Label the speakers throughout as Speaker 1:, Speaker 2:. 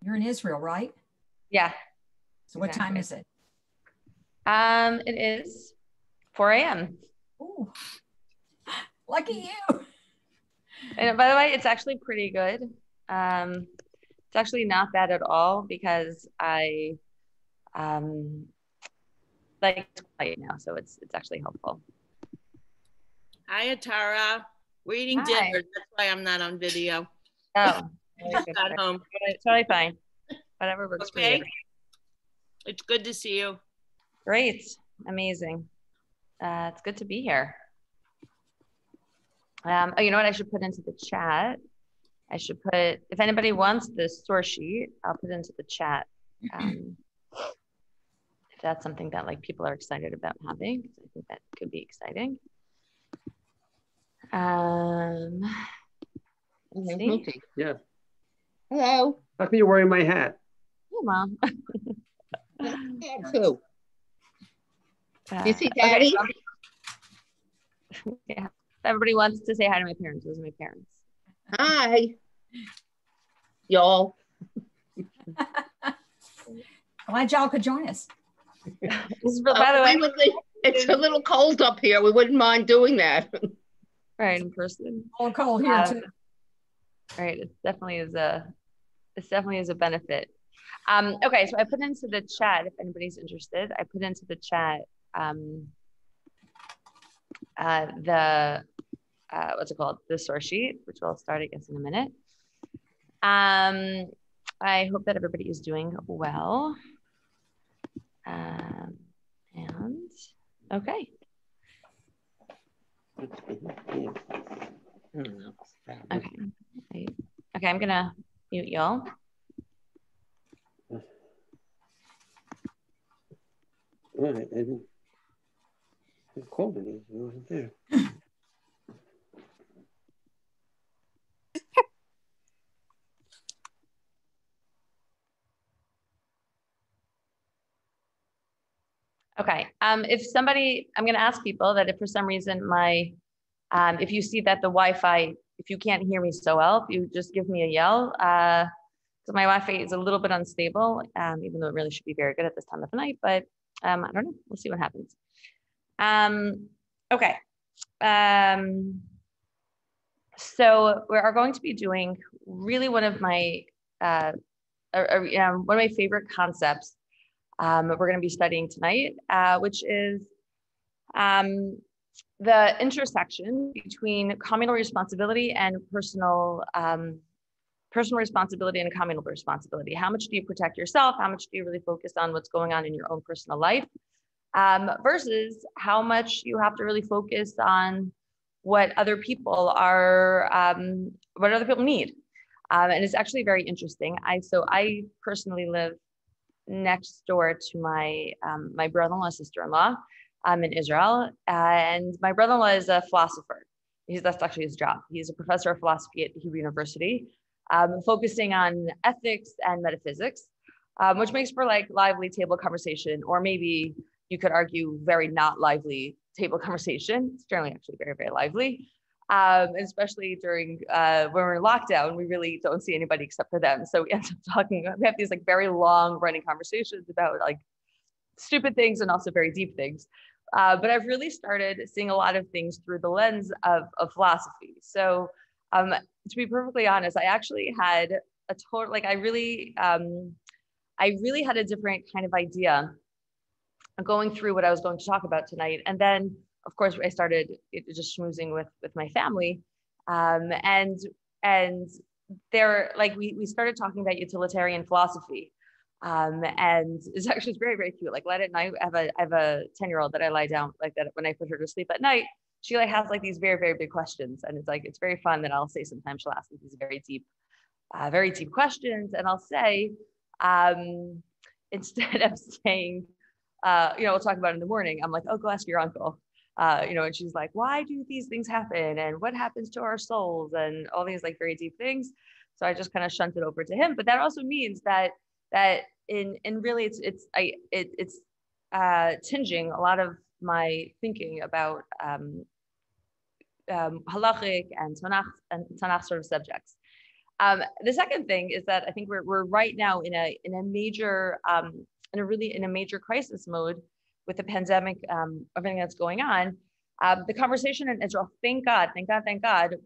Speaker 1: You're in Israel, right?
Speaker 2: Yeah.
Speaker 1: So what time is it?
Speaker 2: It is 4 a.m.
Speaker 1: Ooh, lucky you.
Speaker 2: And by the way, it's actually pretty good. It's actually not bad at all because I like quiet now, so it's actually helpful.
Speaker 3: Hi, Atara. We're eating dinner. That's why I'm not on video.
Speaker 2: Oh,
Speaker 3: at home.
Speaker 2: Totally fine. Whatever works for you.
Speaker 3: It's good to see you.
Speaker 2: Great. Amazing. It's good to be here. Oh, you know what I should put into the chat? I should put, if anybody wants the source sheet, I'll put it into the chat. If that's something that like people are excited about having, because I think that could be exciting. See?
Speaker 4: Yeah.
Speaker 5: Hello.
Speaker 4: How come you're wearing my hat?
Speaker 2: Hey, Mom.
Speaker 5: Too. You see Daddy?
Speaker 2: Okay. Yeah. Everybody wants to say hi to my parents. Those are my parents.
Speaker 5: Hi. Y'all.
Speaker 1: Glad y'all could join us.
Speaker 2: By the way,
Speaker 5: it's a little cold up here. We wouldn't mind doing that.
Speaker 2: Right, in person.
Speaker 1: All cold here too.
Speaker 2: Right, it definitely is a benefit. Okay, so I put into the chat if anybody's interested. I put into the chat the what's it called? The source sheet, which we'll start, I guess, in a minute. I hope that everybody is doing well. And okay. Okay. Okay, I'm gonna mute y'all.
Speaker 4: All right, I didn't call me. It wasn't there.
Speaker 2: Okay. If somebody, I'm going to ask people that if for some reason if you see that the Wi-Fi, if you can't hear me so well, if you just give me a yell, so my Wi-Fi is a little bit unstable, even though it really should be very good at this time of the night, but I don't know. We'll see what happens. Okay. So we are going to be doing really one of my favorite concepts we're going to be studying tonight, which is the intersection between communal responsibility and personal responsibility and communal responsibility. How much do you protect yourself? How much do you really focus on what's going on in your own personal life? Versus how much you have to really focus on what other people need. And it's actually very interesting. I personally live next door to my brother-in-law, sister-in-law in Israel. And my brother-in-law is a philosopher. That's actually his job. He's a professor of philosophy at Hebrew University, focusing on ethics and metaphysics, which makes for like lively table conversation, or maybe you could argue very not lively table conversation. It's generally actually very, very lively. Especially during when we're in lockdown, we really don't see anybody except for them. So we end up we have these like very long running conversations about like stupid things and also very deep things. But I've really started seeing a lot of things through the lens of philosophy. So to be perfectly honest, I actually had a total, like I really had a different kind of idea going through what I was going to talk about tonight. And then of course, I started just schmoozing with my family, and there, like we started talking about utilitarian philosophy, and it's actually very, very cute. Like late at night, I have a 10-year-old that I lie down like that when I put her to sleep at night. She like has like these very, very big questions, and it's very fun that I'll say sometimes she'll ask me these very deep questions, and I'll say instead of saying, we'll talk about it in the morning. I'm like, oh, go ask your uncle. And she's like, why do these things happen? And what happens to our souls? And all these like very deep things. So I just kind of shunt it over to him. But that also means that in really it's tinging a lot of my thinking about halachic and Tanakh sort of subjects. The second thing is that I think we're right now in a major in a major crisis mode with the pandemic, everything that's going on. The conversation in Israel, thank God,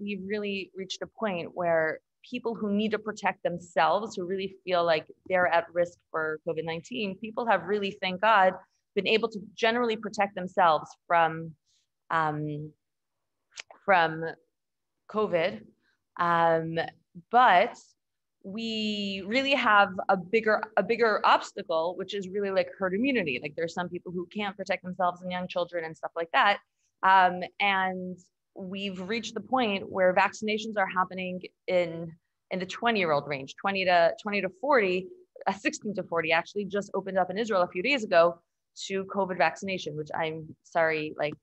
Speaker 2: we've really reached a point where people who need to protect themselves, who really feel like they're at risk for COVID-19, people have really, thank God, been able to generally protect themselves from COVID. But we really have a bigger obstacle, which is really like herd immunity. Like there's some people who can't protect themselves and young children and stuff like that. And we've reached the point where vaccinations are happening in the 20-year-old range, 20 to 40, 16 to 40 actually just opened up in Israel a few days ago to COVID vaccination, which I'm sorry, like,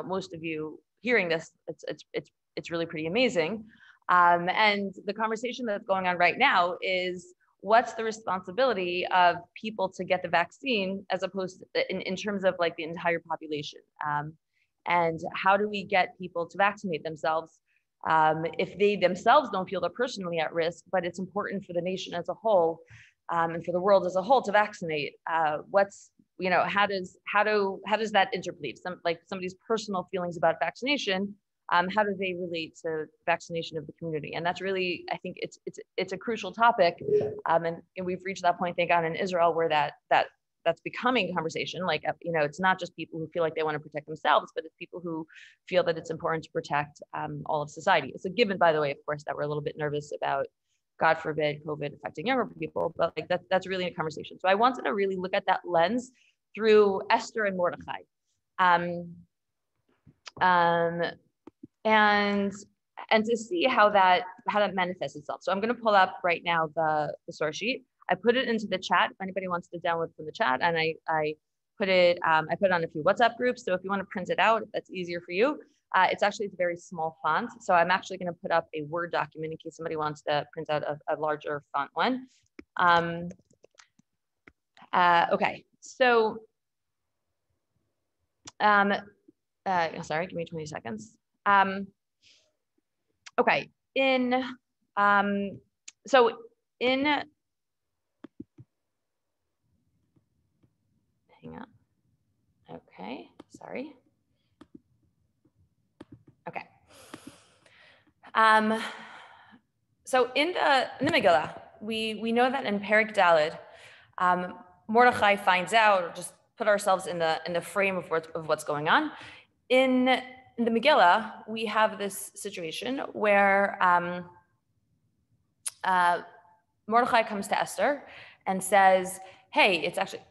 Speaker 2: most of you hearing this, it's really pretty amazing. And the conversation that's going on right now is what's the responsibility of people to get the vaccine as opposed to in terms of like the entire population. And how do we get people to vaccinate themselves if they themselves don't feel they're personally at risk, but it's important for the nation as a whole and for the world as a whole to vaccinate? How does that interplead? Somebody's personal feelings about vaccination, how do they relate to vaccination of the community? And that's really, I think it's a crucial topic. And we've reached that point, thank God, in Israel where that's becoming a conversation. Like, it's not just people who feel like they want to protect themselves, but it's people who feel that it's important to protect all of society. It's a given, by the way, of course, that we're a little bit nervous about, God forbid, COVID affecting younger people, but like that's really a conversation. So I wanted to really look at that lens through Esther and Mordechai. And to see how that manifests itself. So I'm going to pull up right now the source sheet. I put it into the chat if anybody wants to download from the chat, and I put it on a few WhatsApp groups. So if you want to print it out, if that's easier for you. It's a very small font. So I'm actually going to put up a Word document in case somebody wants to print out a larger font one. Okay, so sorry, give me 20 seconds. Okay, hang on. Okay, sorry. Okay. So in the Megillah, we know that in Perek Daled, Mordechai finds out, or just put ourselves in the frame of what's going on. In the Megillah, we have this situation where Mordechai comes to Esther and says, "Hey,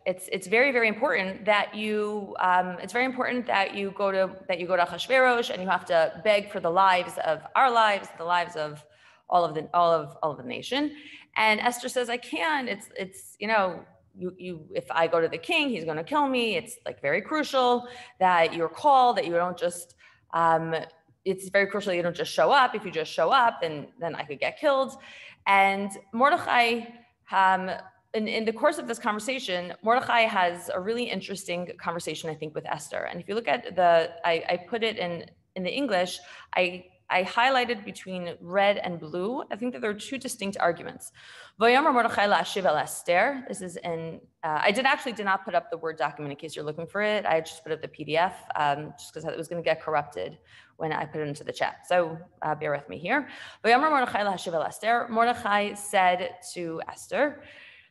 Speaker 2: it's very, very important that you go to Achashverosh and you have to beg for the lives of our lives, the lives of all of the nation." And Esther says, "I can't. It's if I go to the king, he's going to kill me. It's like very crucial that you're called, that you don't just it's very crucial that you don't just show up. If you just show up, then I could get killed." And Mordechai, in the course of this conversation, Mordechai has a really interesting conversation, I think, with Esther. And if you look at I put it in the English, I highlighted between red and blue. I think that there are two distinct arguments. Vayomer Mordechai la'ashiv el Esther. This is in, I did not put up the Word document in case you're looking for it. I just put up the PDF just because it was going to get corrupted when I put it into the chat. So bear with me here. Vayomer Mordechai la'ashiv el Esther. Mordechai said to Esther,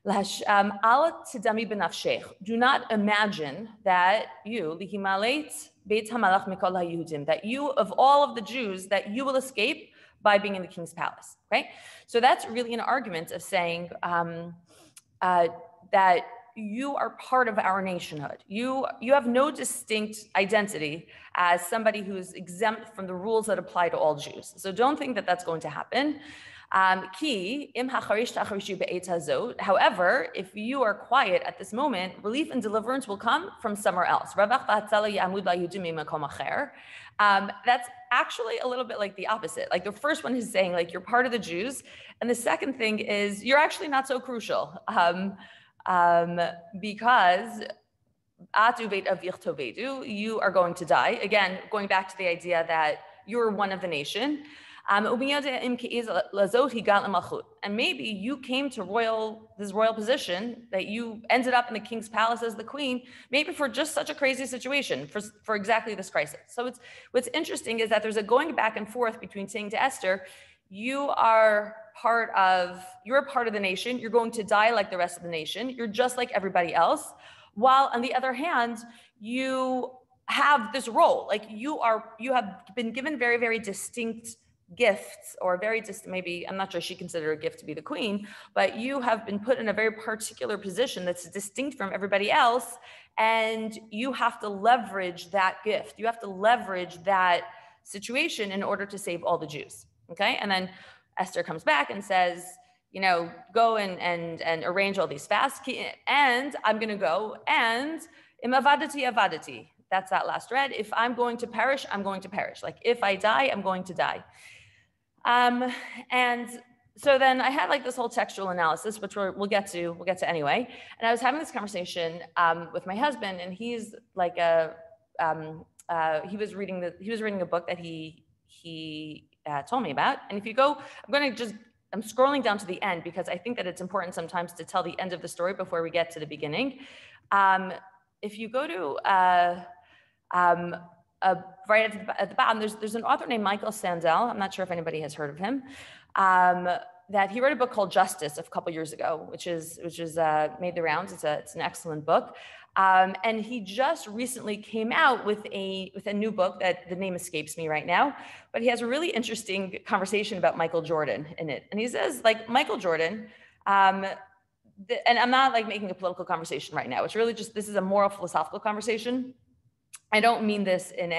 Speaker 2: Al tidami b'nafshech. Do not imagine that you, lihimalet beit hamalach mikol haYehudim, that you, of all of the Jews, that you will escape by being in the king's palace. Okay, so that's really an argument of saying that you are part of our nationhood. You have no distinct identity as somebody who is exempt from the rules that apply to all Jews. So don't think that that's going to happen. However, if you are quiet at this moment, relief and deliverance will come from somewhere else. That's actually a little bit like the opposite. Like the first one is saying like you're part of the Jews, and the second thing is you're actually not so crucial because you are going to die. Again, going back to the idea that you're one of the nation. And maybe you came to this royal position, that you ended up in the king's palace as the queen, maybe for just such a crazy situation, for exactly this crisis. So what's interesting is that there's a going back and forth between saying to Esther, you're a part of the nation. You're going to die like the rest of the nation. You're just like everybody else. While on the other hand, you have this role, like you have been given very, very distinct gifts, or maybe, I'm not sure she considered a gift to be the queen, but you have been put in a very particular position that's distinct from everybody else. And you have to leverage that gift. You have to leverage that situation in order to save all the Jews. Okay. And then Esther comes back and says, go and arrange all these fasts, and I'm going to go, and im avadati avadati. That's that last thread. If I'm going to perish, I'm going to perish. Like if I die, I'm going to die. And so then I had like this whole textual analysis, which we'll get to anyway. And I was having this conversation with my husband, and he's like he was reading a book that he told me about. And if you go, I'm scrolling down to the end because I think that it's important sometimes to tell the end of the story before we get to the beginning. If you go to right at the bottom, there's an author named Michael Sandel. I'm not sure if anybody has heard of him. That he wrote a book called Justice a couple years ago, which is made the rounds. It's an excellent book. And he just recently came out with a new book that the name escapes me right now, but he has a really interesting conversation about Michael Jordan in it. And he says, like, Michael Jordan, and I'm not like making a political conversation right now. It's really just, this is a moral philosophical conversation. I don't mean this in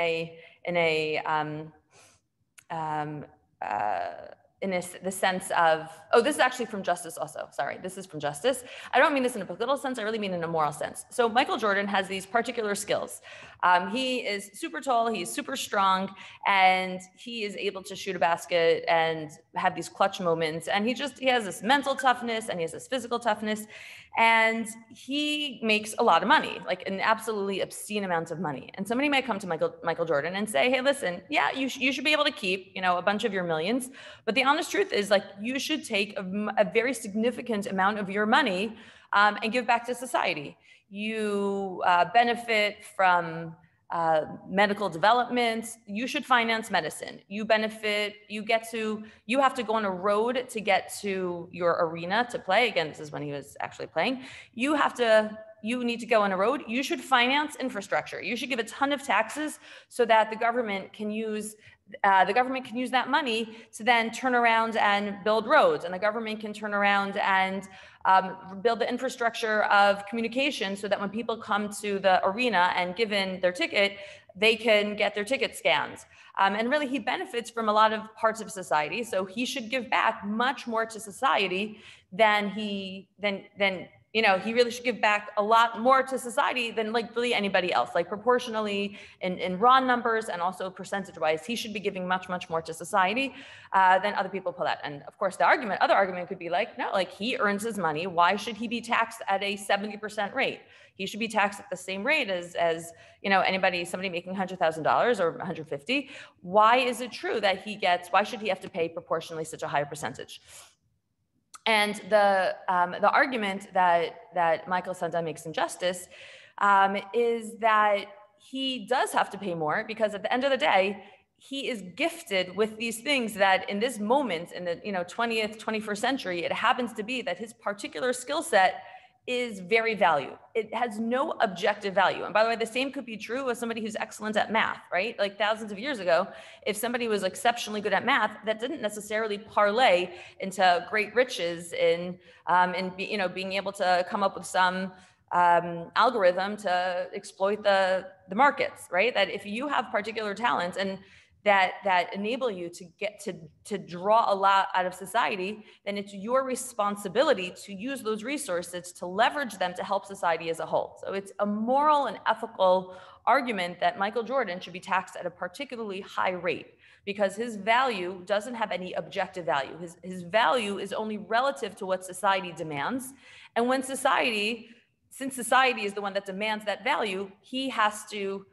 Speaker 2: the sense of, this is actually from Justice also. Sorry, this is from Justice. I don't mean this in a political sense. I really mean in a moral sense. So Michael Jordan has these particular skills. He is super tall, he's super strong, and he is able to shoot a basket and have these clutch moments. And he has this mental toughness, and he has this physical toughness. And he makes a lot of money, like an absolutely obscene amount of money. And somebody might come to Michael Jordan and say, hey, listen, yeah, you should be able to keep, a bunch of your millions. But the honest truth is, like, you should take a very significant amount of your money and give back to society. You benefit from medical development. You should finance medicine. You benefit, you have to go on a road to get to your arena to play. Again, this is when he was actually playing. You need to go on a road. You should finance infrastructure. You should give a ton of taxes so that the government can use that money to then turn around and build roads, and the government can turn around and build the infrastructure of communication so that when people come to the arena and give in their ticket, they can get their ticket scanned. And really, he benefits from a lot of parts of society. So he should give back much more to society than he really should give back a lot more to society than like really anybody else, like proportionally in raw numbers and also percentage wise, he should be giving much, much more to society than other people pull out. And of course, other argument could be like, no, like he earns his money. Why should he be taxed at a 70% rate? He should be taxed at the same rate as somebody making $100,000 or 150. Why is it true that why should he have to pay proportionally such a higher percentage? And the argument that Michael Sandel makes in Justice is that he does have to pay more because at the end of the day, he is gifted with these things that in this moment, in the 20th, 21st century, it happens to be that his particular skill set is very valued. It has no objective value. And by the way, the same could be true of somebody who's excellent at math, right? Like thousands of years ago, if somebody was exceptionally good at math, that didn't necessarily parlay into great riches in being able to come up with some algorithm to exploit the markets, right? That if you have particular talents and that enable you to get to draw a lot out of society, then it's your responsibility to use those resources to leverage them to help society as a whole. So it's a moral and ethical argument that Michael Jordan should be taxed at a particularly high rate because his value doesn't have any objective value. His value is only relative to what society demands. And since society is the one that demands that value, he has to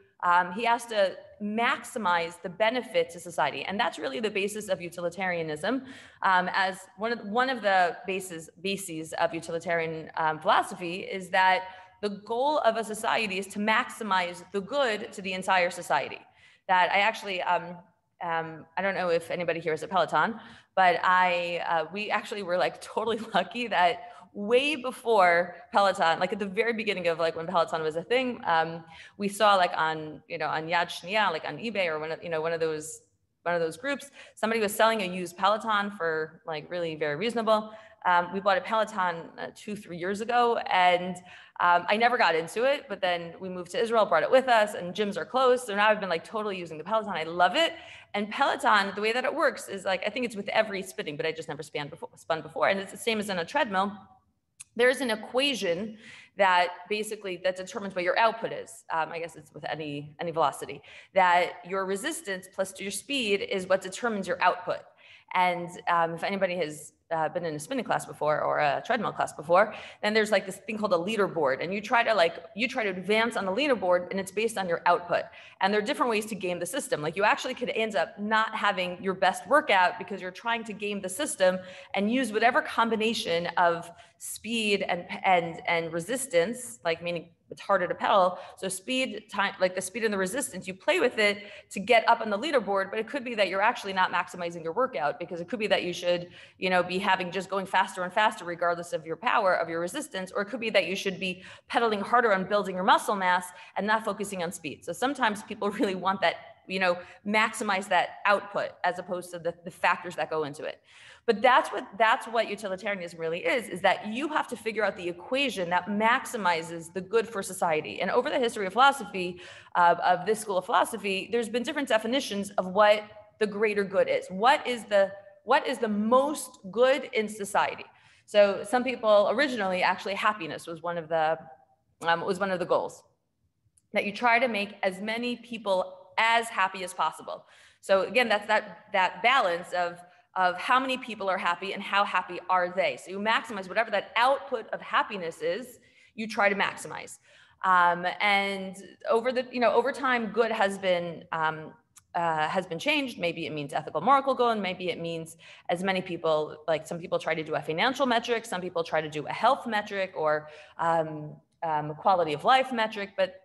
Speaker 2: He has to maximize the benefit to society. And that's really the basis of utilitarianism. As one of the bases of utilitarian philosophy is that the goal of a society is to maximize the good to the entire society. That I actually, I don't know if anybody here is a Peloton, but we actually were like totally lucky that way before Peloton, like at the very beginning of like when Peloton was a thing, we saw like on Yad Shniya, like on eBay or one of those groups, somebody was selling a used Peloton for like really very reasonable. We bought a Peloton 2-3 years ago, and I never got into it, but then we moved to Israel, brought it with us, and gyms are closed. So now I've been like totally using the Peloton. I love it. And Peloton, the way that it works is like, I think it's with every spinning, but I just never spun before. And it's the same as in a treadmill. There's an equation that determines what your output is. I guess it's with any velocity, that your resistance plus your speed is what determines your output. And if anybody has been in a spinning class before or a treadmill class before, then there's like this thing called a leaderboard, and you try to advance on the leaderboard, and it's based on your output. And there are different ways to game the system. Like you actually could end up not having your best workout because you're trying to game the system and use whatever combination of speed and resistance, like meaning it's harder to pedal. So speed, time, like the speed and the resistance, you play with it to get up on the leaderboard, but it could be that you're actually not maximizing your workout, because it could be that you should, be just going faster and faster regardless of your power, of your resistance, or it could be that you should be pedaling harder on building your muscle mass and not focusing on speed. So sometimes people really want that, maximize that output as opposed to the factors that go into it. But that's what utilitarianism really is that you have to figure out the equation that maximizes the good for society. And over the history of philosophy, of this school of philosophy, there's been different definitions of what the greater good is. What is the most good in society? So some people originally, actually happiness was one of the goals, that you try to make as many people as happy as possible. So again, that's that balance of how many people are happy and how happy are they. So you maximize whatever that output of happiness is, you try to maximize. And over time, good has been changed. Maybe it means ethical, moral good, and maybe it means as many people, like some people try to do a financial metric, some people try to do a health metric or quality of life metric. But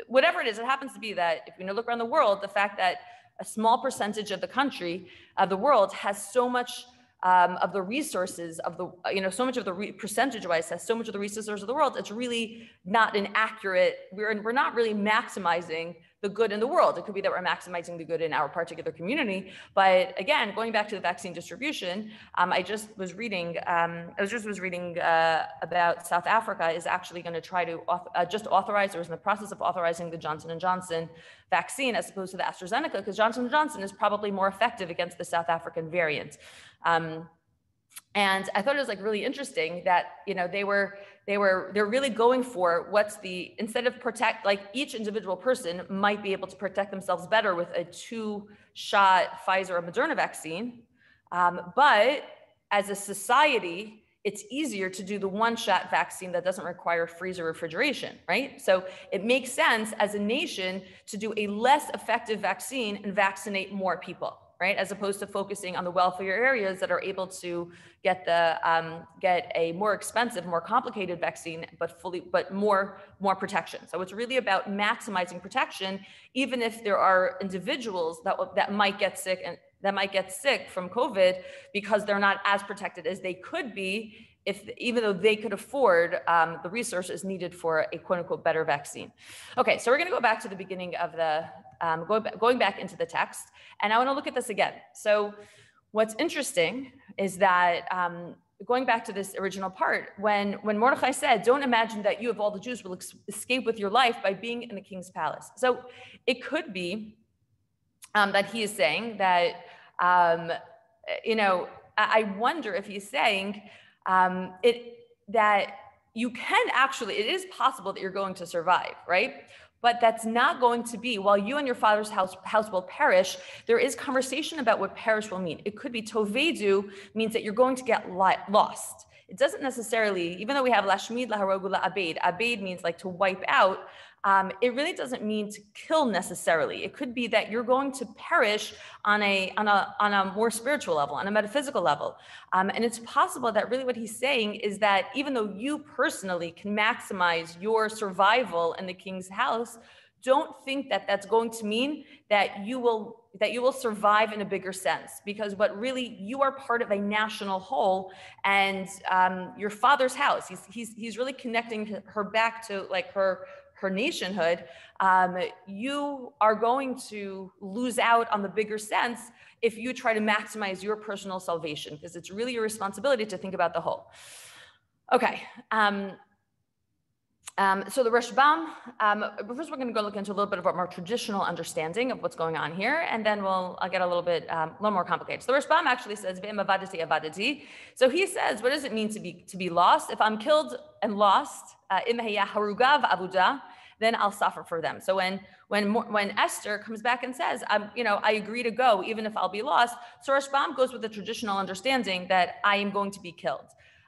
Speaker 2: whatever it is, it happens to be that if you look around the world, the fact that a small percentage of the world has so much of the resources of the, so much of the percentage-wise has so much of the resources of the world, it's really not an accurate, we're not really maximizing the good in the world. It could be that we're maximizing the good in our particular community. But again, going back to the vaccine distribution, I just was reading about South Africa is actually going to try to just authorize, or is in the process of authorizing the Johnson & Johnson vaccine as opposed to the AstraZeneca, because Johnson & Johnson is probably more effective against the South African variant. And I thought it was like really interesting that, they're really going for instead of protect, like each individual person might be able to protect themselves better with a 2-shot Pfizer or Moderna vaccine. But as a society, it's easier to do the 1-shot vaccine that doesn't require freezer refrigeration, right? So it makes sense as a nation to do a less effective vaccine and vaccinate more people, right? As opposed to focusing on the wealthier areas that are able to get a more expensive, more complicated vaccine, but more protection. So it's really about maximizing protection, even if there are individuals that might get sick from COVID because they're not as protected as they could be, even though they could afford the resources needed for a quote unquote better vaccine. Okay, so we're gonna go back to the beginning of going back into the text, and I wanna look at this again. So what's interesting is that going back to this original part, when Mordechai said, don't imagine that you of all the Jews will escape with your life by being in the king's palace. So it could be that he is saying that, I wonder if he's saying that you can actually, it is possible that you're going to survive, right? But that's not going to be, while you and your father's house will perish, there is conversation about what perish will mean. It could be tovedu means that you're going to get lost. It doesn't necessarily, even though we have lashmid, laharogu, la'abed, abed means like to wipe out, it really doesn't mean to kill necessarily. It could be that you're going to perish on a more spiritual level, on a metaphysical level. And it's possible that really what he's saying is that even though you personally can maximize your survival in the king's house, don't think that that's going to mean that you will survive in a bigger sense, because what really you are part of a national whole, and your father's house. He's really connecting her back to like her nationhood. You are going to lose out on the bigger sense if you try to maximize your personal salvation, because it's really your responsibility to think about the whole. Okay. So the Rashbam, first we're going to go look into a little bit of a more traditional understanding of what's going on here, and then I'll get a little more complicated. So the Rashbam actually says, "Ve'im avadati avadati." So he says, what does it mean to be lost? If I'm killed and lost, im heya haruga v'avuda, then I'll suffer for them. So when Esther comes back and says, I agree to go even if I'll be lost, so Rashbam goes with the traditional understanding that I am going to be killed.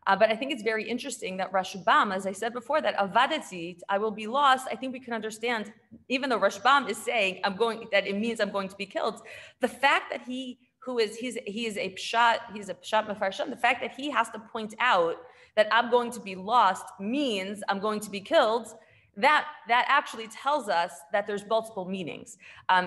Speaker 2: But I think it's very interesting that Rashbam, as I said before, that avadati, I will be lost. I think we can understand, even though Rashbam is saying that it means I'm going to be killed, the fact that he's a pshat mefarshim, the fact that he has to point out that I'm going to be lost means I'm going to be killed, that actually tells us that there's multiple meanings.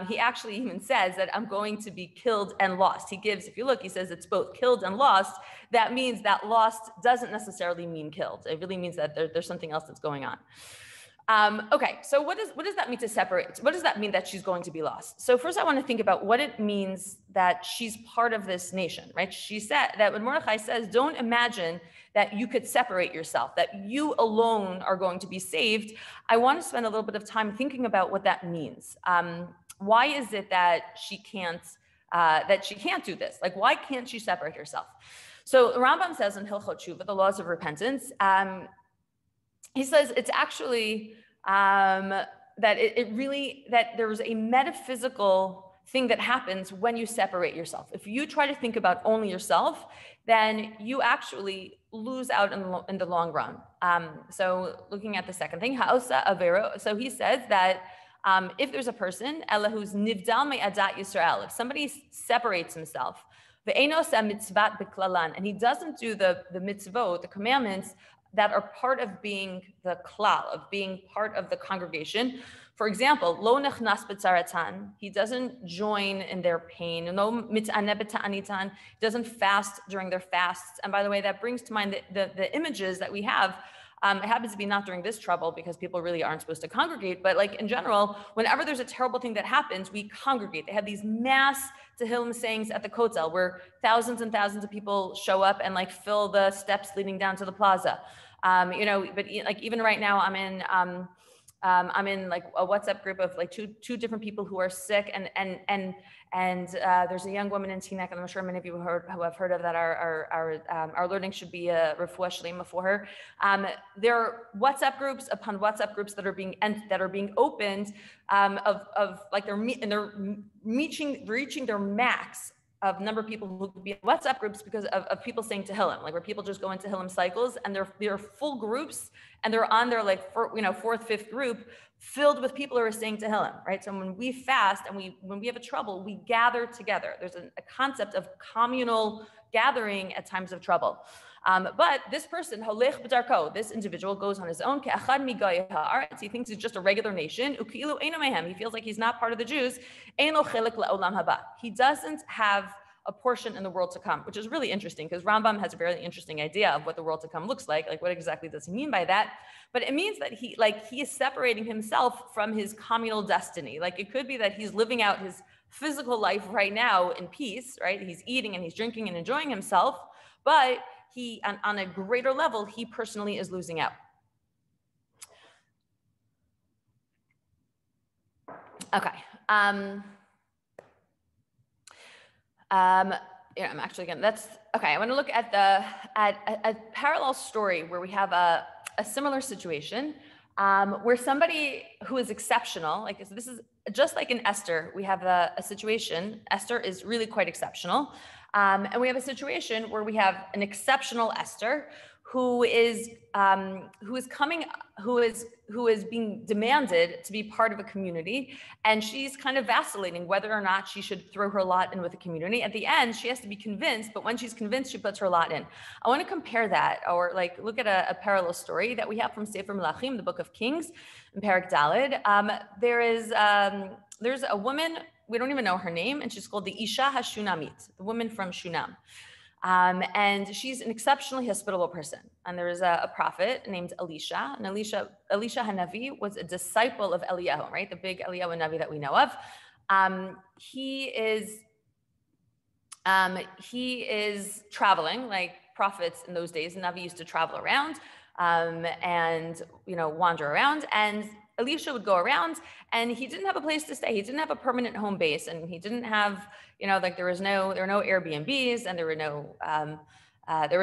Speaker 2: He actually even says that I'm going to be killed and lost. If you look, he says it's both killed and lost. That means that lost doesn't necessarily mean killed. It really means that there's something else that's going on. Okay, so what does that mean to separate? What does that mean that she's going to be lost? So first I want to think about what it means that she's part of this nation, right? She said that when Mordechai says, don't imagine that you could separate yourself, that you alone are going to be saved. I want to spend a little bit of time thinking about what that means. Why is it that she can't do this? Like, why can't she separate herself? So Rambam says in Hilchot Tshuva, the laws of repentance, he says it's actually that that there's a metaphysical thing that happens when you separate yourself. If you try to think about only yourself, then you actually lose out in the long run. So looking at the second thing, ha'osa avero. So he says that if there's a person, ela who's nivdal me'adat Yisrael, if somebody separates himself, ve'enos mitzvat b'klalan, and he doesn't do the mitzvot, the commandments that are part of being the klal, of being part of the congregation. For example, lo nechnas b'tzaratan, he doesn't join in their pain. Lo mit'aneh b'ta'anitan, he doesn't fast during their fasts. And by the way, that brings to mind the images that we have. It happens to be not during this trouble because people really aren't supposed to congregate, but like in general, whenever there's a terrible thing that happens, we congregate. They have these mass Tehillim sayings at the Kotel where thousands and thousands of people show up and like fill the steps leading down to the plaza. But like even right now I'm in like a WhatsApp group of like two different people who are sick, and there's a young woman in Teaneck, and I'm sure many of you who have heard of that are learning should be a refuah shlema for her. There are WhatsApp groups upon WhatsApp groups that are being opened of like they're reaching their max of number of people who could be in WhatsApp groups because of people saying Tehillim, like where people just go into Tehillim cycles, and they're full groups, and they're on their like fourth, fifth group filled with people who are saying Tehillim, right? So when we fast and when we have a trouble, we gather together. There's a concept of communal gathering at times of trouble. But this person, holech b'darko, this individual goes on his own. He thinks it's just a regular nation. He feels like he's not part of the Jews. He doesn't have a portion in the world to come, which is really interesting because Rambam has a very interesting idea of what the world to come looks like. Like, what exactly does he mean by that? But it means that he is separating himself from his communal destiny. Like, it could be that he's living out his physical life right now in peace, right? He's eating and he's drinking and enjoying himself, but he, on a greater level, he personally is losing out. Okay. I'm actually that's okay. I want to look at a parallel story where we have a similar situation where somebody who is exceptional, like so this is just like in Esther, we have a situation. Esther is really quite exceptional. And we have a situation where we have an exceptional Esther who is being demanded to be part of a community, and she's kind of vacillating whether or not she should throw her lot in with the community. At the end, she has to be convinced, but when she's convinced, she puts her lot in. I want to compare that, or like look at a parallel story that we have from Sefer Melachim, the Book of Kings, in Perek Daled. There's a woman, we don't even know her name, and she's called the Isha HaShunamit, the woman from Shunam. And she's an exceptionally hospitable person. And there is a prophet named Elisha. And Elisha Hanavi was a disciple of Eliyahu, right? The big Eliyahu Hanavi that we know of. He is traveling like prophets in those days. Navi used to travel around and wander around. And Elisha would go around, and he didn't have a place to stay. He didn't have a permanent home base, and he didn't have, there were no Airbnbs, and there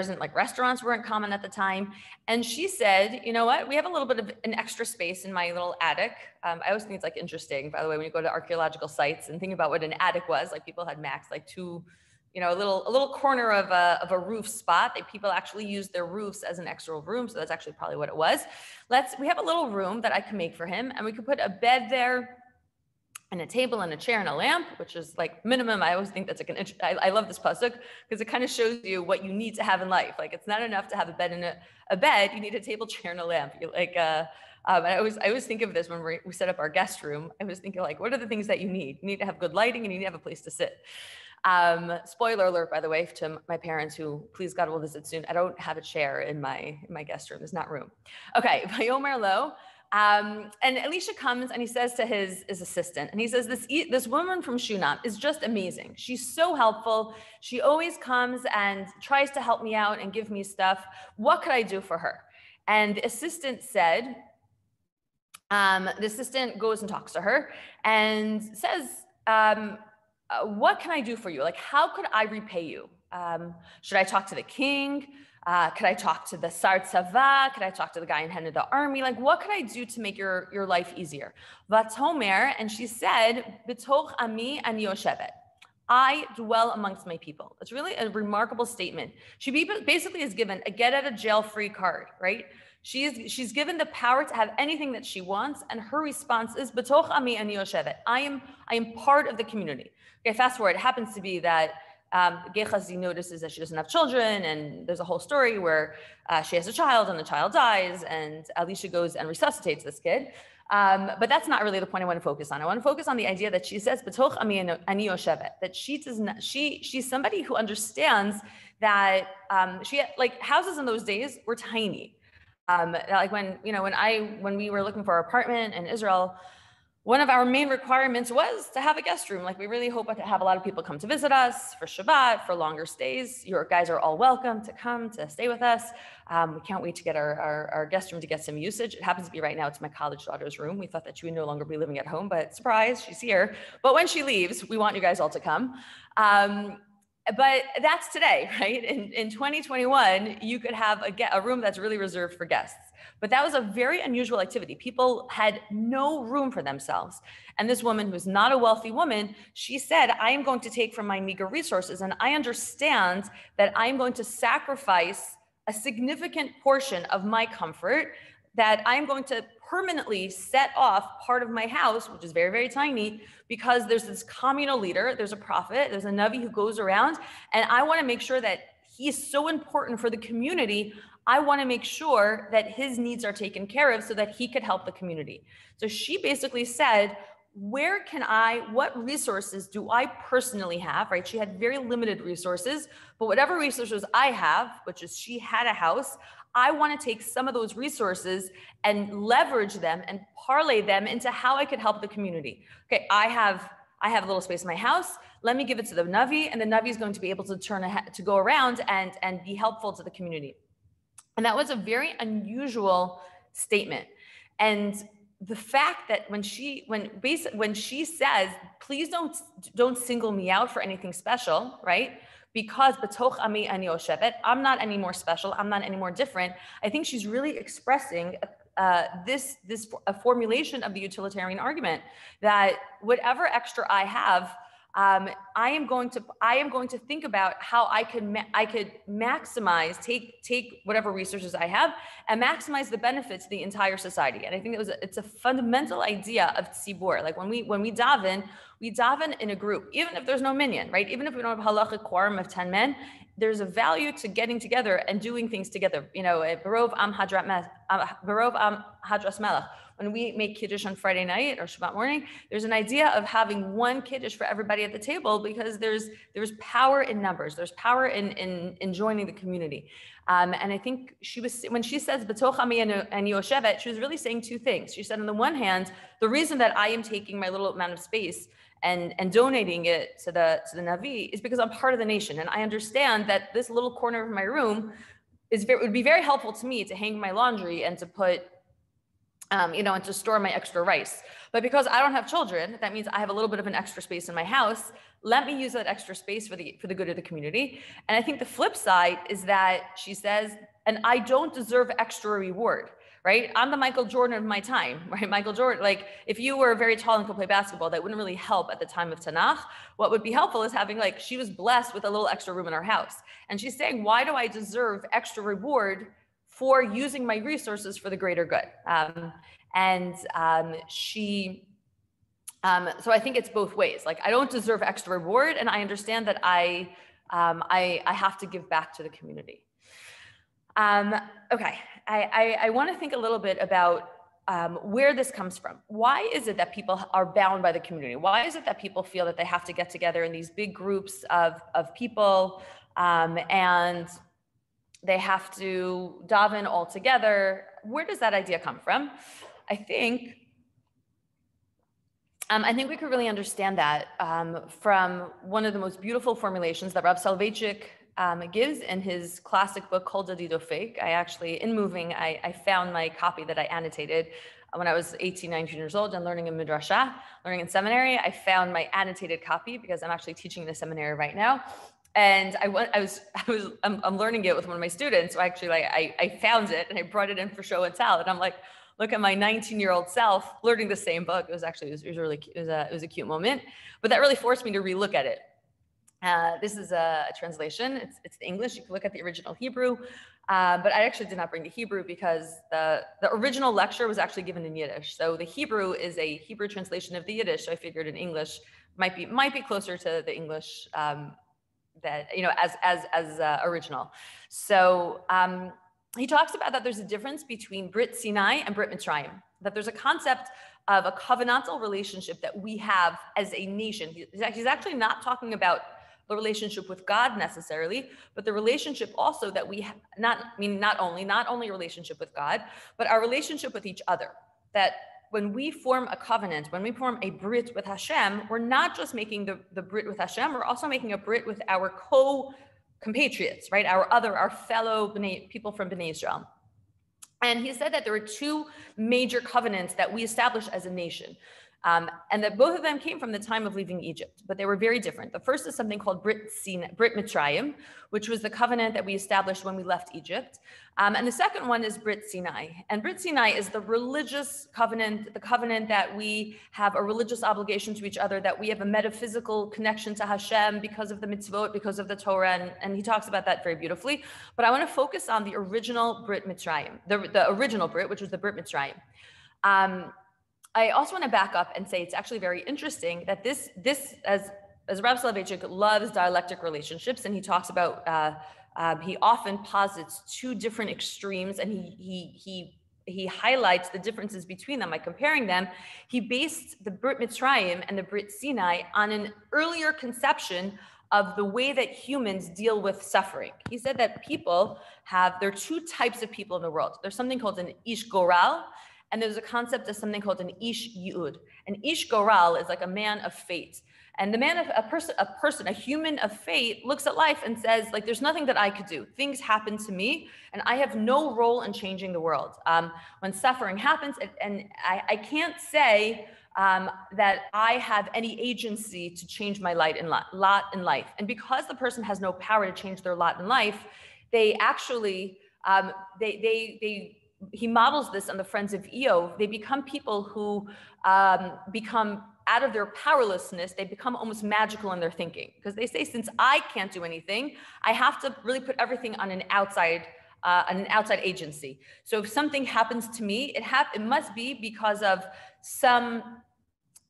Speaker 2: wasn't like restaurants weren't common at the time. And she said, you know what? We have a little bit of an extra space in my little attic. I always think it's like interesting, by the way, when you go to archaeological sites and think about what an attic was, like people had max like two, a little corner of a roof spot. People actually used their roofs as an extra room. So that's actually probably what it was. We have a little room that I can make for him, and we could put a bed there and a table and a chair and a lamp, which is like minimum. I always think that's like I love this pasuk because it kind of shows you what you need to have in life. Like it's not enough to have a bed and a bed. You need a table, chair, and a lamp. I always think of this when we set up our guest room. I was thinking like, what are the things that you need? You need to have good lighting, and you need to have a place to sit. Spoiler alert, by the way, to my parents who, please God, will visit soon. I don't have a chair in my guest room. There's not room. Okay, Vayomer Lo. And Elisha comes and he says to his assistant, and he says, this woman from Shunam is just amazing. She's so helpful. She always comes and tries to help me out and give me stuff. What could I do for her? And the assistant said, the assistant goes and talks to her and says, what can I do for you? Like, how could I repay you? Should I talk to the king? Could I talk to the Sar Tzava? Could I talk to the guy in head of the army? Like, what could I do to make your life easier? Vathomer, and she said, B'toch ami ani yoshevet. I dwell amongst my people. It's really a remarkable statement. She basically is given a get out of jail free card, right? She's given the power to have anything that she wants, and her response is, B'toch ami ani yoshevet. I am part of the community. Okay, fast forward. It happens to be that Gehazi notices that she doesn't have children, and there's a whole story where she has a child and the child dies, and Elisha goes and resuscitates this kid. But that's not really the point I want to focus on. I want to focus on the idea that she says, "B'toch ami ani yoshevet," that she's somebody who understands that houses in those days were tiny. Like when we were looking for our apartment in Israel, one of our main requirements was to have a guest room. Like we really hope to have a lot of people come to visit us for Shabbat, for longer stays. Your guys are all welcome to come to stay with us. We can't wait to get our guest room to get some usage. It happens to be right now, it's my college daughter's room. We thought that she would no longer be living at home, but surprise, she's here. But when she leaves, we want you guys all to come. But that's today, right? In 2021, you could have a room that's really reserved for guests. But that was a very unusual activity. People had no room for themselves. And this woman, who's not a wealthy woman, she said, I am going to take from my meager resources, and I understand that I'm going to sacrifice a significant portion of my comfort, that I'm going to permanently set off part of my house, which is very, very tiny, because there's this communal leader, there's a prophet, there's a Navi who goes around, and I want to make sure that he's so important for the community. I want to make sure that his needs are taken care of so that he could help the community. So she basically said, what resources do I personally have, right? She had very limited resources, but whatever resources I have, which is she had a house, I want to take some of those resources and leverage them and parlay them into how I could help the community. Okay, I have a little space in my house. Let me give it to the Navi, and the Navi is going to be able to go around and be helpful to the community. And that was a very unusual statement. And the fact that when she says, please don't single me out for anything special, right? Because b'toch ami ani yoshevet, I'm not any more special, I'm not any more different. I think she's really expressing a formulation of the utilitarian argument that whatever extra I have, I am going to think about how I could maximize, take whatever resources I have and maximize the benefits to the entire society. And I think it's a fundamental idea of tzibur. Like when we daven in a group, even if there's no minyan, right? Even if we don't have halachic quorum of 10 men, there's a value to getting together and doing things together. You know, Barov Am Hadras Melech. When we make Kiddush on Friday night or Shabbat morning, there's an idea of having one Kiddush for everybody at the table because there's power in numbers. There's power in joining the community. And I think when she says B'toch Ami and Yoetzet, she was really saying two things. She said, on the one hand, the reason that I am taking my little amount of space and donating it to the Navi is because I'm part of the nation. And I understand that this little corner of my room would be very helpful to me to hang my laundry and to put and to store my extra rice. But because I don't have children, that means I have a little bit of an extra space in my house. Let me use that extra space for the good of the community. And I think the flip side is that she says, and I don't deserve extra reward, right? I'm the Michael Jordan of my time, right? Michael Jordan, like if you were very tall and could play basketball, that wouldn't really help at the time of Tanakh. What would be helpful is having, like, she was blessed with a little extra room in her house. And she's saying, why do I deserve extra reward for using my resources for the greater good? So I think it's both ways. Like, I don't deserve extra reward, and I understand that I have to give back to the community. Okay, I want to think a little bit about where this comes from. Why is it that people are bound by the community? Why is it that people feel that they have to get together in these big groups of people and they have to daven all together? Where does that idea come from? I think we could really understand that from one of the most beautiful formulations that Rav Soloveitchik gives in his classic book called Dadido Fake. I actually, in moving, I found my copy that I annotated when I was 18, 19 years old and learning in Midrashah, learning in seminary. I found my annotated copy because I'm actually teaching in a seminary right now. And I'm learning it with one of my students. So actually, I found it and I brought it in for show and tell. And I'm like, look at my 19-year-old self learning the same book. It was a cute moment, but that really forced me to relook at it. This is a translation. It's the English. You can look at the original Hebrew, but I actually did not bring the Hebrew because the original lecture was actually given in Yiddish. So the Hebrew is a Hebrew translation of the Yiddish. So I figured in English might be closer to the English that as original. So he talks about that there's a difference between Brit Sinai and Brit Mitzrayim. That there's a concept of a covenantal relationship that we have as a nation. He's actually not talking about the relationship with God necessarily, but the relationship also that we have, not only a relationship with God, but our relationship with each other. That when we form a covenant, when we form a Brit with Hashem, we're not just making the Brit with Hashem, we're also making a Brit with our compatriots, right? Our fellow people from Bnei Israel. And he said that there were two major covenants that we established as a nation. And that both of them came from the time of leaving Egypt, but they were very different. The first is something called Brit Mitzrayim, which was the covenant that we established when we left Egypt. And the second one is Brit Sinai. And Brit Sinai is the religious covenant, the covenant that we have a religious obligation to each other, that we have a metaphysical connection to Hashem because of the mitzvot, because of the Torah, and he talks about that very beautifully. But I want to focus on the original Brit Mitzrayim, the original Brit, which was the Brit Mitzrayim. I also want to back up and say it's actually very interesting that this as Rav Soloveitchik loves dialectic relationships, and he talks about he often posits two different extremes, and he highlights the differences between them by comparing them. He based the Brit Mitzrayim and the Brit Sinai on an earlier conception of the way that humans deal with suffering. He said that there are two types of people in the world. There's something called an Ish Goral, and there's a concept of something called an Ish Yud. An Ish Goral is like a man of fate. And a human of fate looks at life and says, like, there's nothing that I could do. Things happen to me, and I have no role in changing the world. When suffering happens, and I can't say that I have any agency to change my lot in life. And because the person has no power to change their lot in life, they actually, he models this on the friends of Eo. They become people who become out of their powerlessness, they become almost magical in their thinking, because they say, since I can't do anything, I have to really put everything on an outside agency. So if something happens to me, it must be because of some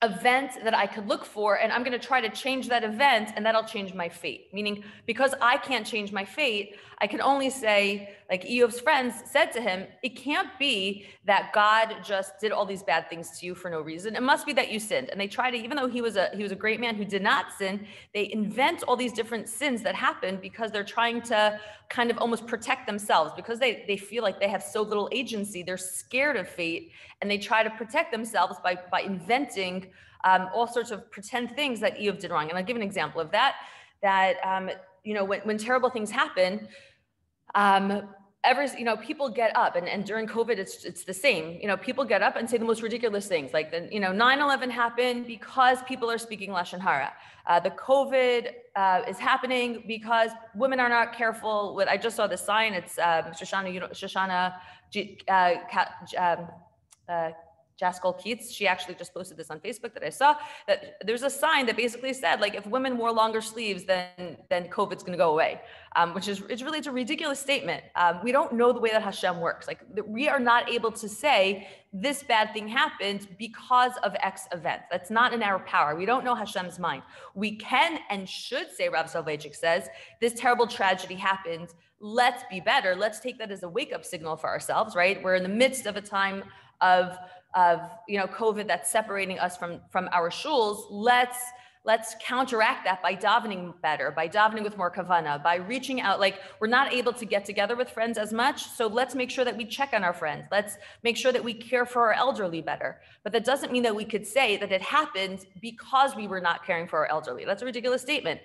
Speaker 2: event that I could look for, and I'm going to try to change that event, and that'll change my fate. Meaning, because I can't change my fate, I can only say, like Eov's friends said to him, it can't be that God just did all these bad things to you for no reason. It must be that you sinned. And they try to, even though he was a great man who did not sin, they invent all these different sins that happen because they're trying to kind of almost protect themselves, because they feel like they have so little agency. They're scared of fate, and they try to protect themselves by inventing all sorts of pretend things that Eov did wrong. And I'll give an example of that. When terrible things happen, people get up, and during COVID, it's the same. People get up and say the most ridiculous things, like 9/11 happened because people are speaking Lashon Hara. The COVID is happening because women are not careful with. I just saw the sign. It's Shoshana Jaskol Keats. She actually just posted this on Facebook that I saw, that there's a sign that basically said, like, if women wore longer sleeves, then COVID's going to go away, which is, it's a ridiculous statement. We don't know the way that Hashem works. Like, we are not able to say this bad thing happened because of X event. That's not in our power. We don't know Hashem's mind. We can and should say, Rav Soloveitchik says, this terrible tragedy happened. Let's be better. Let's take that as a wake-up signal for ourselves, right? We're in the midst of a time of COVID that's separating us from our shuls. Let's counteract that by davening better, by davening with more kavana, by reaching out. Like, we're not able to get together with friends as much, so let's make sure that we check on our friends. Let's make sure that we care for our elderly better. But that doesn't mean that we could say that it happened because we were not caring for our elderly. That's a ridiculous statement.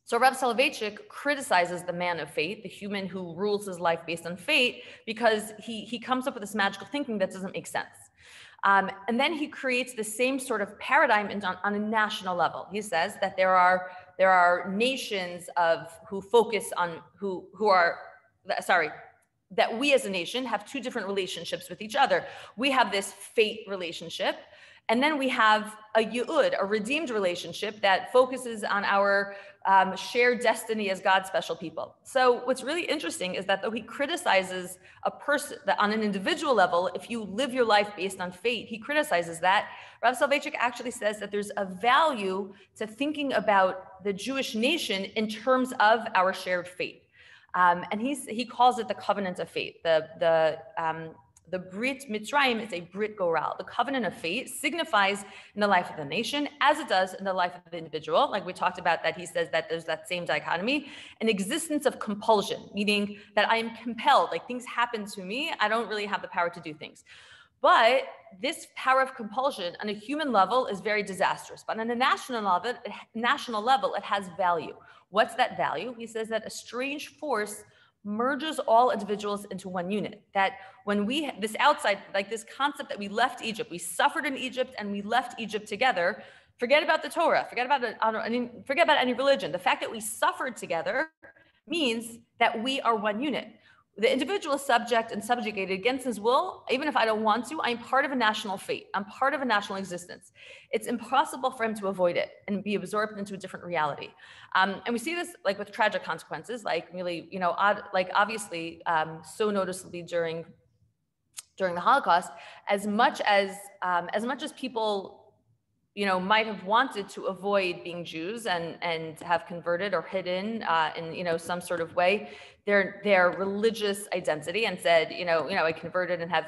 Speaker 2: So Rav Soloveitchik criticizes the man of fate, the human who rules his life based on fate, because he comes up with this magical thinking that doesn't make sense. And then he creates the same sort of paradigm on a national level. He says that there are nations who focus on that we as a nation have two different relationships with each other. We have this fate relationship, and then we have a Yu'ud, a redeemed relationship that focuses on our shared destiny as God's special people. So what's really interesting is that though he criticizes a person that on an individual level, if you live your life based on fate, he criticizes that. Rav Soloveitchik actually says that there's a value to thinking about the Jewish nation in terms of our shared fate. And he calls it the covenant of fate. The Brit Mitzrayim is a Brit Goral. The covenant of fate signifies in the life of the nation, as it does in the life of the individual. Like we talked about, that he says that there's that same dichotomy, an existence of compulsion, meaning that I am compelled, like things happen to me, I don't really have the power to do things. But this power of compulsion on a human level is very disastrous. But on a national level, it has value. What's that value? He says that a strange force merges all individuals into one unit. That when this concept that we left Egypt, we suffered in Egypt and we left Egypt together. Forget about the Torah, forget about any religion. The fact that we suffered together means that we are one unit. The individual is subject and subjugated against his will. Even if I don't want to, I'm part of a national fate. I'm part of a national existence. It's impossible for him to avoid it and be absorbed into a different reality. And we see this like with tragic consequences, like really, obviously so noticeably during the Holocaust, as much as people might have wanted to avoid being Jews and have converted or hidden in some sort of way their religious identity and said, I converted and have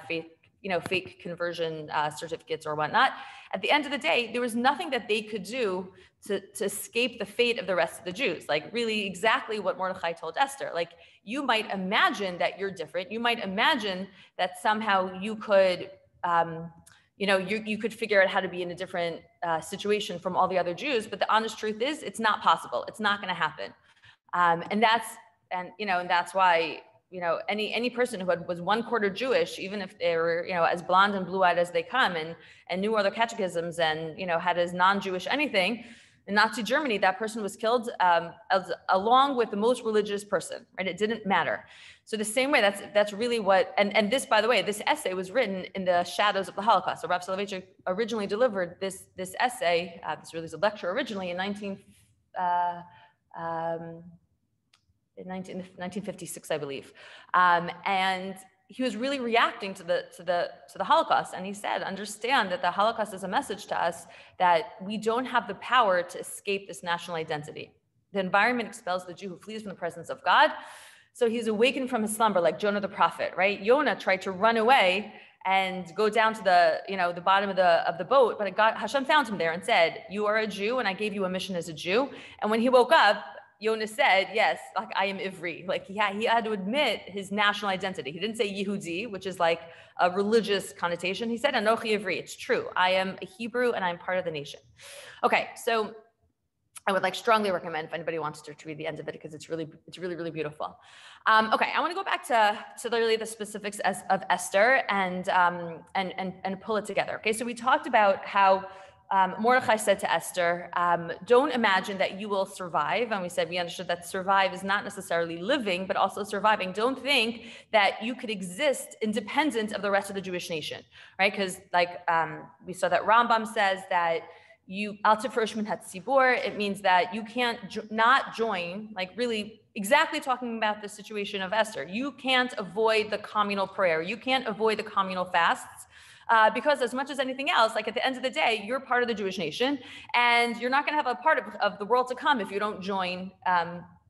Speaker 2: fake conversion certificates or whatnot. At the end of the day, there was nothing that they could do to escape the fate of the rest of the Jews. Like really exactly what Mordechai told Esther. Like, you might imagine that you're different. You might imagine that somehow you could you could figure out how to be in a different situation from all the other Jews, but the honest truth is it's not possible. It's not going to happen. And that's why, any person who was 1/4 Jewish, even if they were, as blonde and blue-eyed as they come and knew other catechisms and, had as non-Jewish anything, In Nazi Germany, that person was killed along with the most religious person, right? It didn't matter. So the same way, that's really what, and this, by the way, this essay was written in the shadows of the Holocaust. So Rav Soloveitchik originally delivered this essay, this really is a lecture originally in 1956, I believe. And he was really reacting to the Holocaust. And he said, understand that the Holocaust is a message to us that we don't have the power to escape this national identity. The environment expels the Jew who flees from the presence of God. So he's awakened from his slumber like Jonah the prophet, right? Jonah tried to run away and go down to the bottom of the boat, but Hashem found him there and said, you are a Jew and I gave you a mission as a Jew. And when he woke up, Jonah said, yes, like I am Ivri. Like he had to admit his national identity. He didn't say Yehudi, which is like a religious connotation. He said, Anochi Ivri. It's true. I am a Hebrew and I'm part of the nation. Okay, so I would strongly recommend if anybody wants to read the end of it because it's really, really beautiful. Okay, I want to go back to really the specifics of Esther and pull it together. Okay, so we talked about how Mordechai said to Esther, don't imagine that you will survive. And we understood that survive is not necessarily living, but also surviving. Don't think that you could exist independent of the rest of the Jewish nation, right? Because we saw that Rambam says that you al tifrosh min hatzibur, it means that you can't not join, really exactly talking about the situation of Esther. You can't avoid the communal prayer. You can't avoid the communal fasts. Because as much as anything else, at the end of the day, you're part of the Jewish nation, and you're not going to have a part of the world to come if you don't join.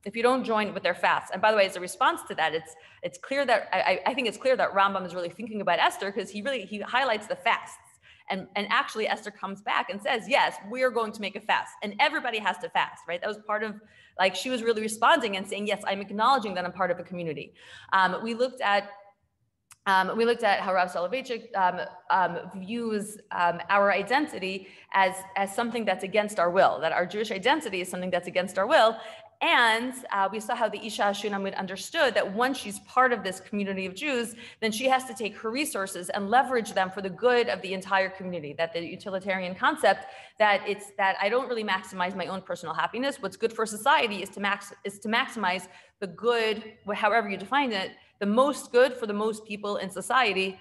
Speaker 2: If you don't join with their fasts. And by the way, as a response to that, it's clear that I think it's clear that Rambam is really thinking about Esther because he highlights the fasts. And actually Esther comes back and says, yes, we're going to make a fast and everybody has to fast, right? That was part of, she was really responding and saying, yes, I'm acknowledging that I'm part of a community. We looked at how Rav Soloveitchik views our identity as something that's against our will, that our Jewish identity is something that's against our will. And we saw how the Isha Shunamid understood that once she's part of this community of Jews, then she has to take her resources and leverage them for the good of the entire community. That the utilitarian concept that I don't really maximize my own personal happiness. What's good for society is to maximize the good, however you define it, the most good for the most people in society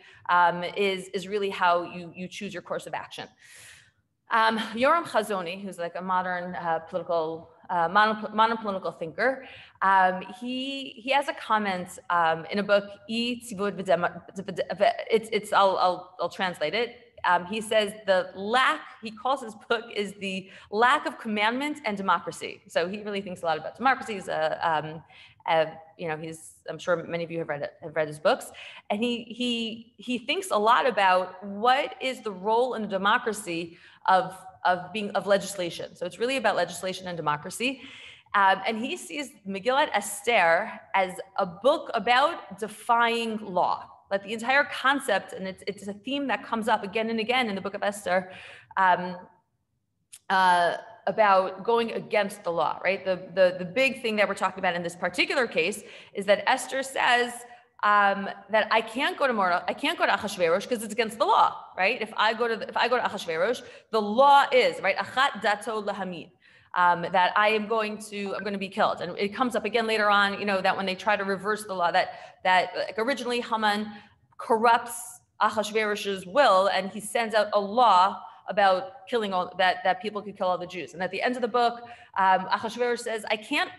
Speaker 2: is really how you choose your course of action. Yoram Chazoni, who's a modern modern political thinker, he has a comment in a book. I'll translate it. He says he calls his book is the lack of commandment and democracy. So he really thinks a lot about democracy. He's I'm sure many of you have read his books, and he thinks a lot about what is the role in a democracy of legislation. So it's really about legislation and democracy. And he sees Megillat Esther as a book about defying law. Like the entire concept, and it's a theme that comes up again and again in the book of Esther, about going against the law, right? The big thing that we're talking about in this particular case is that Esther says that I can't go to Achashverosh because it's against the law, right? If I go to Achashverosh, the law is, right, achat dato lahamid, that I'm going to be killed. And it comes up again later on, that when they try to reverse the law, that originally Haman corrupts Achashverosh's will, and he sends out a law about killing that people could kill all the Jews. And at the end of the book, Achashverosh says, I can't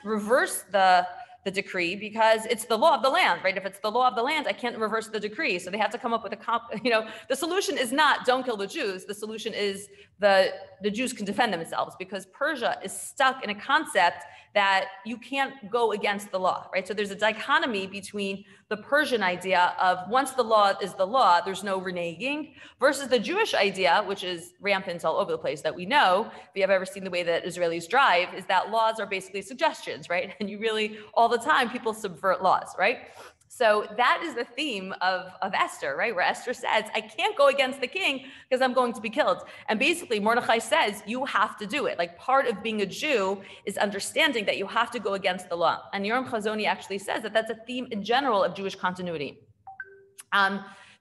Speaker 2: reverse the decree because it's the law of the land, right? If it's the law of the land, I can't reverse the decree. So they have to come up with the solution is not don't kill the Jews. The solution is the Jews can defend themselves, because Persia is stuck in a concept that you can't go against the law, right? So there's a dichotomy between the Persian idea of once the law is the law, there's no reneging, versus the Jewish idea, which is rampant all over the place, that we know, if you have ever seen the way that Israelis drive, is that laws are basically suggestions, right? And you really, all the time, people subvert laws, right? So that is the theme of Esther, right? Where Esther says, I can't go against the king because I'm going to be killed. And basically Mordechai says, you have to do it. Like part of being a Jew is understanding that you have to go against the law. And Yoram Chazoni actually says that that's a theme in general of Jewish continuity.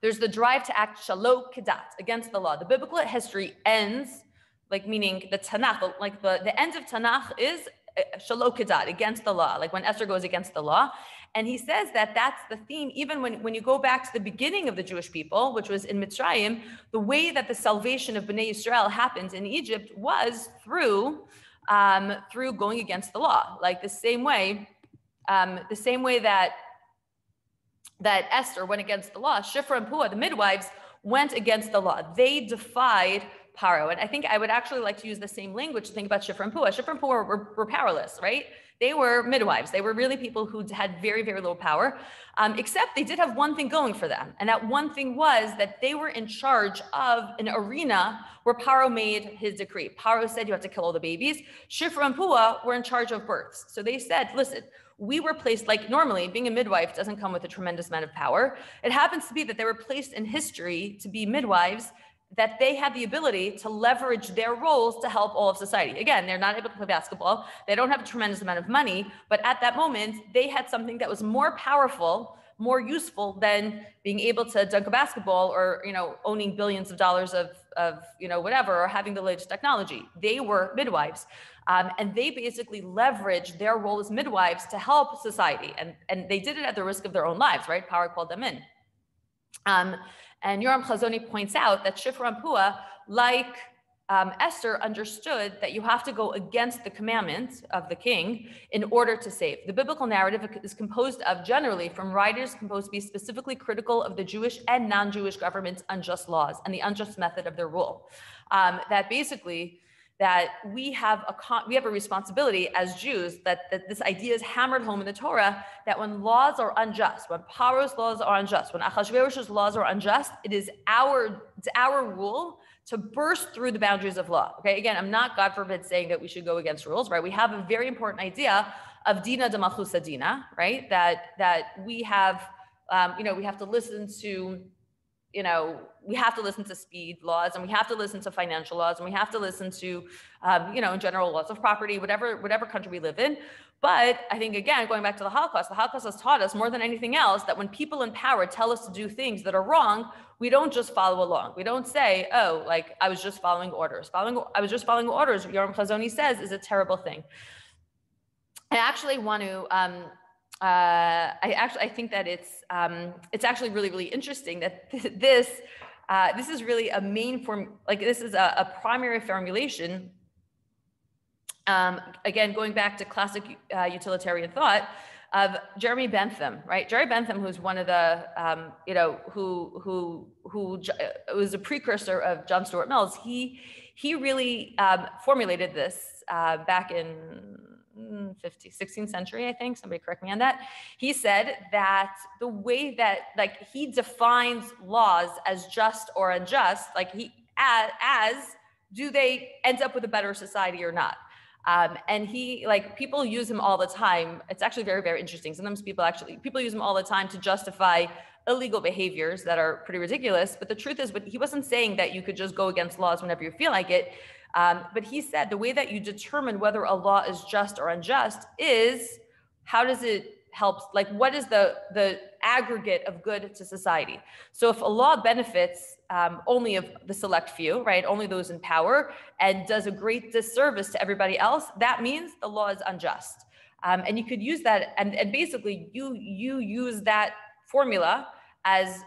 Speaker 2: There's the drive to act shalom kedat, against the law. The biblical history ends like meaning the Tanakh, like the end of Tanakh is Shelo Kedat, against the law, like when Esther goes against the law. And he says that that's the theme, even when you go back to the beginning of the Jewish people, which was in Mitzrayim, the way that the salvation of Bnei Yisrael happened in Egypt was through going against the law. Like the same way that Esther went against the law, Shifra and Puah, the midwives, went against the law. They defied Paro. And I think I would actually like to use the same language to think about Shifra and Puah. Shifra and Puah were powerless, right? They were midwives. They were really people who had very, very little power, except they did have one thing going for them. And that one thing was that they were in charge of an arena where Paro made his decree. Paro said you have to kill all the babies. Shifra and Puah were in charge of births. So they said, listen, we were placed, like normally being a midwife doesn't come with a tremendous amount of power. It happens to be that they were placed in history to be midwives, that they had the ability to leverage their roles to help all of society. Again, they're not able to play basketball. They don't have a tremendous amount of money, but at that moment, they had something that was more powerful, more useful than being able to dunk a basketball or, owning billions of dollars of whatever, or having the latest technology. They were midwives. And they basically leveraged their role as midwives to help society. And they did it at the risk of their own lives, right? Power called them in. And Yoram Chazoni points out that Shifra and Puah, like Esther, understood that you have to go against the commandment of the king in order to save. The biblical narrative is composed of generally from writers composed to be specifically critical of the Jewish and non-Jewish government's unjust laws and the unjust method of their rule. That we have a responsibility as Jews, that this idea is hammered home in the Torah, that when laws are unjust, when Paro's laws are unjust, when Achashverosh's laws are unjust, it's our rule to burst through the boundaries of law. Okay, again, I'm not, God forbid, saying that we should go against rules, right? We have a very important idea of dina de malchusa dina, right? That we have, we have to listen to, we have to listen to speed laws, and we have to listen to financial laws, and we have to listen to, in general, laws of property, whatever country we live in. But I think, again, going back to the Holocaust has taught us more than anything else that when people in power tell us to do things that are wrong, we don't just follow along. We don't say, oh, like I was just following orders. I was just following orders, Yoram Chazoni says, is a terrible thing. I actually want to, I think that it's actually really, really interesting that this is really a main form, like this is a primary formulation. Again, going back to classic utilitarian thought of Jeremy Bentham, right? Jerry Bentham, who's one of the, who was a precursor of John Stuart Mill's. He really formulated this back in 16th century, I think. Somebody correct me on that. He said that the way that, like, he defines laws as just or unjust, like as do they end up with a better society or not? And he, like, people use him all the time. It's actually very, very interesting. Sometimes people use him all the time to justify illegal behaviors that are pretty ridiculous. But the truth is, he wasn't saying that you could just go against laws whenever you feel like it. But he said the way that you determine whether a law is just or unjust is how does it help, like what is the aggregate of good to society? So if a law benefits only of the select few, right, only those in power, and does a great disservice to everybody else, that means the law is unjust. And you could use that, and basically you use that formula as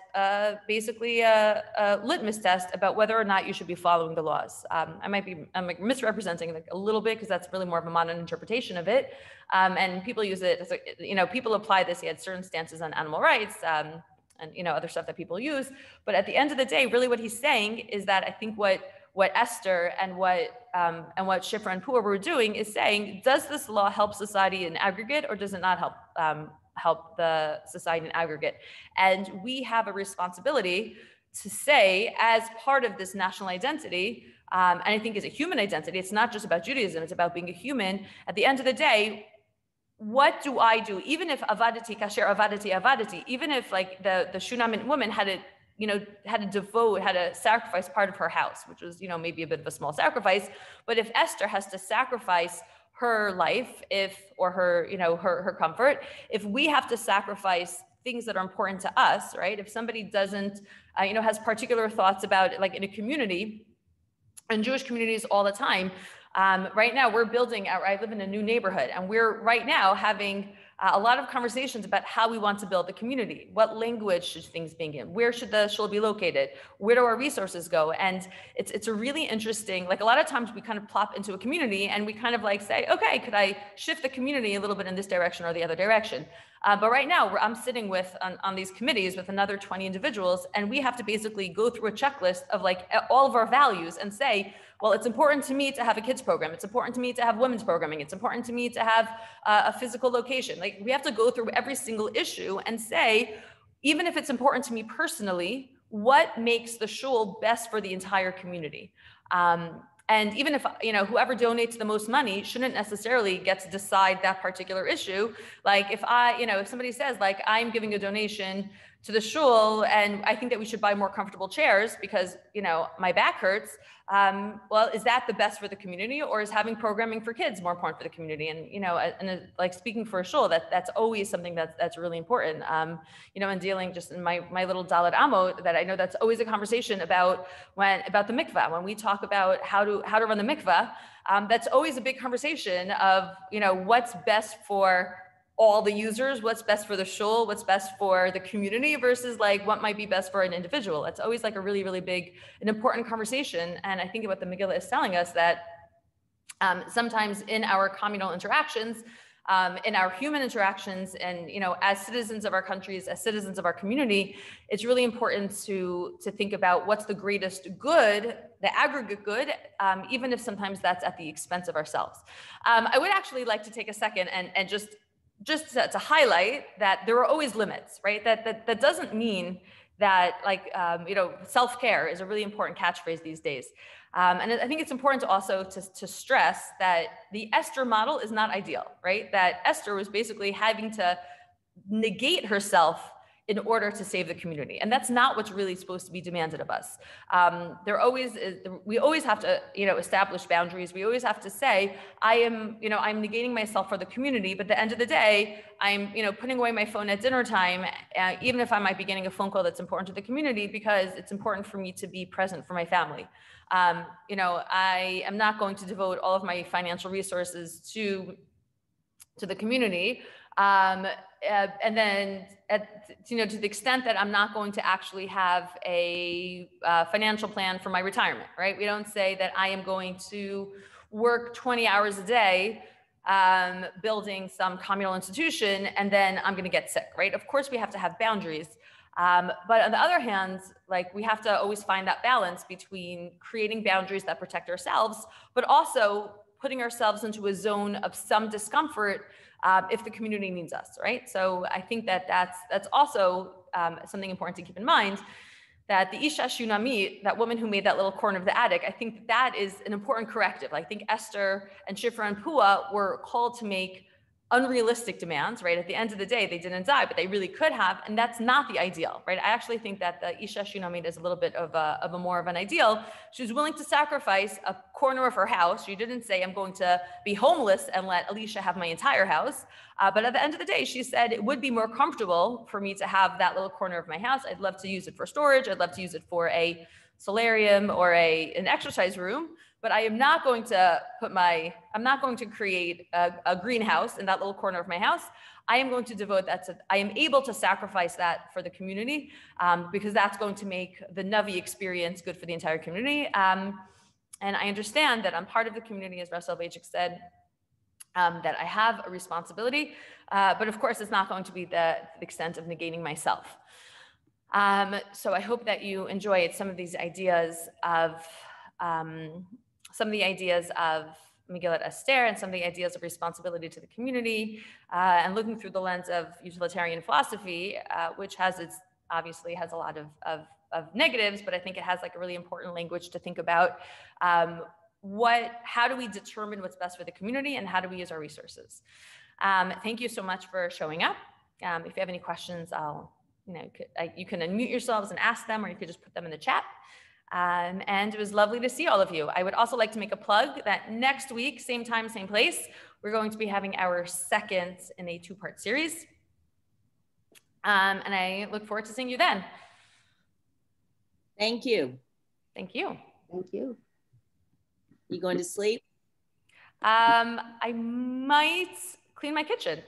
Speaker 2: basically a litmus test about whether or not you should be following the laws. I'm misrepresenting it a little bit because that's really more of a modern interpretation of it. And people use it as people apply this. He had certain stances on animal rights and other stuff that people use. But at the end of the day, really what he's saying is that I think what Esther and what Shifra and Puah were doing is saying, does this law help society in aggregate or does it not help the society in aggregate? And we have a responsibility to say, as part of this national identity, and I think as a human identity, it's not just about Judaism, it's about being a human. At the end of the day, what do I do? Even if avadati kasher avadati, even if like the Shunammite woman had to sacrifice part of her house, which was, maybe a bit of a small sacrifice. But if Esther has to sacrifice her life, her comfort, if we have to sacrifice things that are important to us, right? If somebody doesn't, has particular thoughts about, like in a community, in Jewish communities all the time. Right now, we're building out, I live in a new neighborhood, and we're right now having a lot of conversations about how we want to build the community. What language should things be in? Where should the shul be located? Where do our resources go? And it's a really interesting, like a lot of times we kind of plop into a community and we kind of like say, okay, could I shift the community a little bit in this direction or the other direction? But right now I'm sitting with on these committees with another 20 individuals, and we have to basically go through a checklist of like all of our values and say, well, it's important to me to have a kids program. It's important to me to have women's programming. It's important to me to have a physical location. Like we have to go through every single issue and say, even if it's important to me personally, what makes the shul best for the entire community? And even if, whoever donates the most money shouldn't necessarily get to decide that particular issue. Like if if somebody says like, I'm giving a donation to the shul and I think that we should buy more comfortable chairs because, my back hurts. Well, is that the best for the community, or is having programming for kids more important for the community? And, like speaking for a shul, that's always something that's really important. And dealing just in my little Dalet Amo, that I know that's always a conversation about the mikvah. When we talk about how to run the mikvah, that's always a big conversation of, what's best for all the users, what's best for the shul, what's best for the community versus like what might be best for an individual. It's always like a really, really big and important conversation. And I think what the Megillah is telling us that sometimes in our communal interactions, in our human interactions, and as citizens of our countries, as citizens of our community, it's really important to think about what's the greatest good, the aggregate good, even if sometimes that's at the expense of ourselves. I would actually like to take a second and just to highlight that there are always limits, right? That doesn't mean that self-care is a really important catchphrase these days. And I think it's important to also to stress that the Esther model is not ideal, right? That Esther was basically having to negate herself in order to save the community. And that's not what's really supposed to be demanded of us. We always have to, establish boundaries. We always have to say, I'm negating myself for the community, but at the end of the day, I'm, putting away my phone at dinner time, even if I might be getting a phone call that's important to the community, because it's important for me to be present for my family. I am not going to devote all of my financial resources to the community. And then, to the extent that I'm not going to actually have a financial plan for my retirement, right? We don't say that I am going to work 20 hours a day building some communal institution and then I'm going to get sick, right? Of course, we have to have boundaries. But on the other hand, like we have to always find that balance between creating boundaries that protect ourselves, but also putting ourselves into a zone of some discomfort if the community needs us, right? So I think that that's also something important to keep in mind, that the Isha Shunamit, that woman who made that little corner of the attic, I think that is an important corrective. I think Esther and Shifra and Pua were called to make unrealistic demands, right? At the end of the day, they didn't die, but they really could have, and that's not the ideal, right? I actually think that the Isha Shunamit is a little bit of a more of an ideal. She was willing to sacrifice a corner of her house. She didn't say, I'm going to be homeless and let Alicia have my entire house. But at the end of the day, she said, it would be more comfortable for me to have that little corner of my house. I'd love to use it for storage. I'd love to use it for a solarium or an exercise room. But I am not going to I'm not going to create a greenhouse in that little corner of my house. I am going to devote that to, I am able to sacrifice that for the community because that's going to make the Navi experience good for the entire community. And I understand that I'm part of the community, as Russell Bajik said, that I have a responsibility, but of course it's not going to be the extent of negating myself. So I hope that you enjoyed some of these ideas of Megillat Esther and some of the ideas of responsibility to the community, and looking through the lens of utilitarian philosophy, which obviously has a lot of negatives, but I think it has like a really important language to think about how do we determine what's best for the community and how do we use our resources. Thank you so much for showing up. If you have any questions, you can unmute yourselves and ask them, or you could just put them in the chat. And it was lovely to see all of you. I would also like to make a plug that next week, same time, same place, we're going to be having our second in a 2-part series. And I look forward to seeing you then.
Speaker 3: Thank you.
Speaker 2: Thank you.
Speaker 5: Thank you.
Speaker 3: You going to sleep?
Speaker 2: I might clean my kitchen.